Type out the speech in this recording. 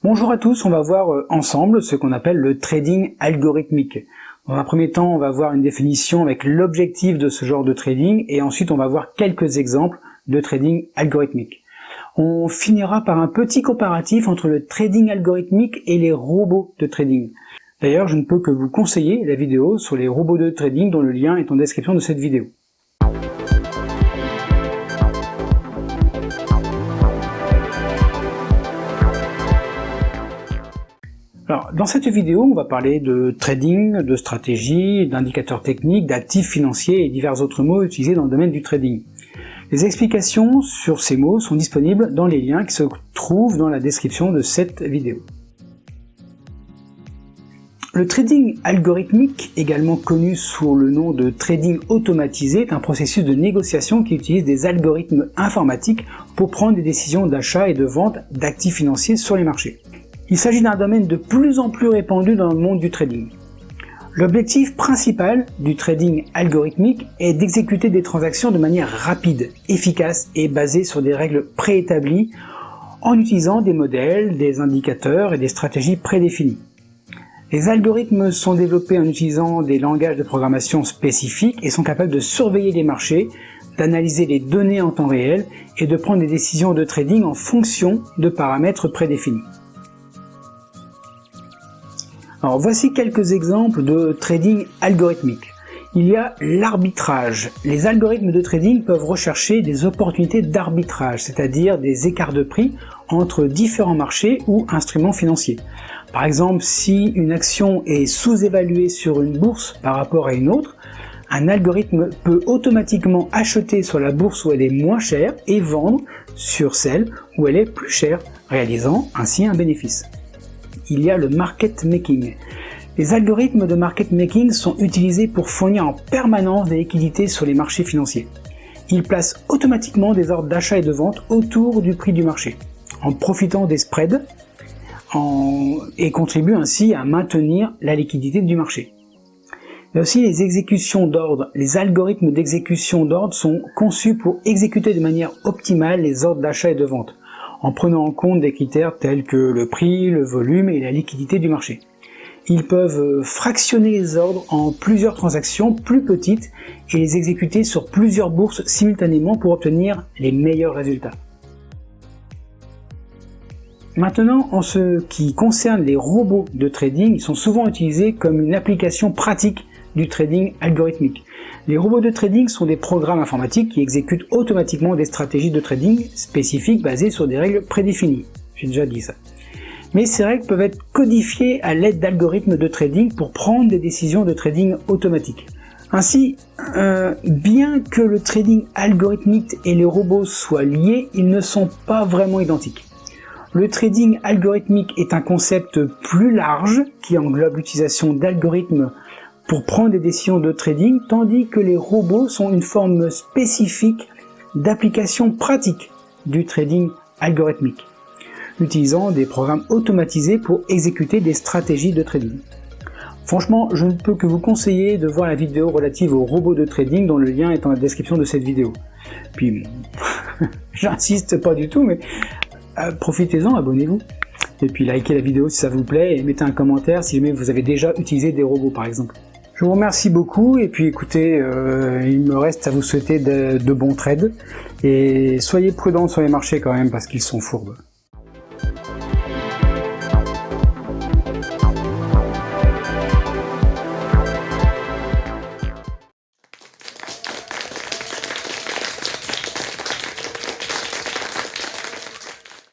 Bonjour à tous, on va voir ensemble ce qu'on appelle le trading algorithmique. Dans un premier temps, on va voir une définition avec l'objectif de ce genre de trading et ensuite on va voir quelques exemples de trading algorithmique. On finira par un petit comparatif entre le trading algorithmique et les robots de trading. D'ailleurs, je ne peux que vous conseiller la vidéo sur les robots de trading dont le lien est en description de cette vidéo. Alors, dans cette vidéo, on va parler de trading, de stratégie, d'indicateurs techniques, d'actifs financiers et divers autres mots utilisés dans le domaine du trading. Les explications sur ces mots sont disponibles dans les liens qui se trouvent dans la description de cette vidéo. Le trading algorithmique, également connu sous le nom de trading automatisé, est un processus de négociation qui utilise des algorithmes informatiques pour prendre des décisions d'achat et de vente d'actifs financiers sur les marchés. Il s'agit d'un domaine de plus en plus répandu dans le monde du trading. L'objectif principal du trading algorithmique est d'exécuter des transactions de manière rapide, efficace et basée sur des règles préétablies en utilisant des modèles, des indicateurs et des stratégies prédéfinies. Les algorithmes sont développés en utilisant des langages de programmation spécifiques et sont capables de surveiller les marchés, d'analyser les données en temps réel et de prendre des décisions de trading en fonction de paramètres prédéfinis. Alors voici quelques exemples de trading algorithmique. Il y a l'arbitrage. Les algorithmes de trading peuvent rechercher des opportunités d'arbitrage, c'est-à-dire des écarts de prix entre différents marchés ou instruments financiers. Par exemple, si une action est sous-évaluée sur une bourse par rapport à une autre, un algorithme peut automatiquement acheter sur la bourse où elle est moins chère et vendre sur celle où elle est plus chère, réalisant ainsi un bénéfice. Il y a le market making. Les algorithmes de market making sont utilisés pour fournir en permanence des liquidités sur les marchés financiers. Ils placent automatiquement des ordres d'achat et de vente autour du prix du marché, en profitant des spreads et contribuent ainsi à maintenir la liquidité du marché. Il y a aussi les exécutions d'ordre. Les algorithmes d'exécution d'ordre sont conçus pour exécuter de manière optimale les ordres d'achat et de vente, en prenant en compte des critères tels que le prix, le volume et la liquidité du marché. Ils peuvent fractionner les ordres en plusieurs transactions plus petites et les exécuter sur plusieurs bourses simultanément pour obtenir les meilleurs résultats. Maintenant, en ce qui concerne les robots de trading, ils sont souvent utilisés comme une application pratique du trading algorithmique. Les robots de trading sont des programmes informatiques qui exécutent automatiquement des stratégies de trading spécifiques basées sur des règles prédéfinies. J'ai déjà dit ça. Mais ces règles peuvent être codifiées à l'aide d'algorithmes de trading pour prendre des décisions de trading automatique. Ainsi, bien que le trading algorithmique et les robots soient liés, ils ne sont pas vraiment identiques. Le trading algorithmique est un concept plus large qui englobe l'utilisation d'algorithmes pour prendre des décisions de trading, tandis que les robots sont une forme spécifique d'application pratique du trading algorithmique, utilisant des programmes automatisés pour exécuter des stratégies de trading. Franchement, je ne peux que vous conseiller de voir la vidéo relative aux robots de trading dont le lien est dans la description de cette vidéo. Puis, j'insiste pas du tout, mais profitez-en, abonnez-vous. Et puis likez la vidéo si ça vous plaît et mettez un commentaire si jamais vous avez déjà utilisé des robots par exemple. Je vous remercie beaucoup et puis écoutez, il me reste à vous souhaiter de bons trades et soyez prudents sur les marchés quand même parce qu'ils sont fourbes.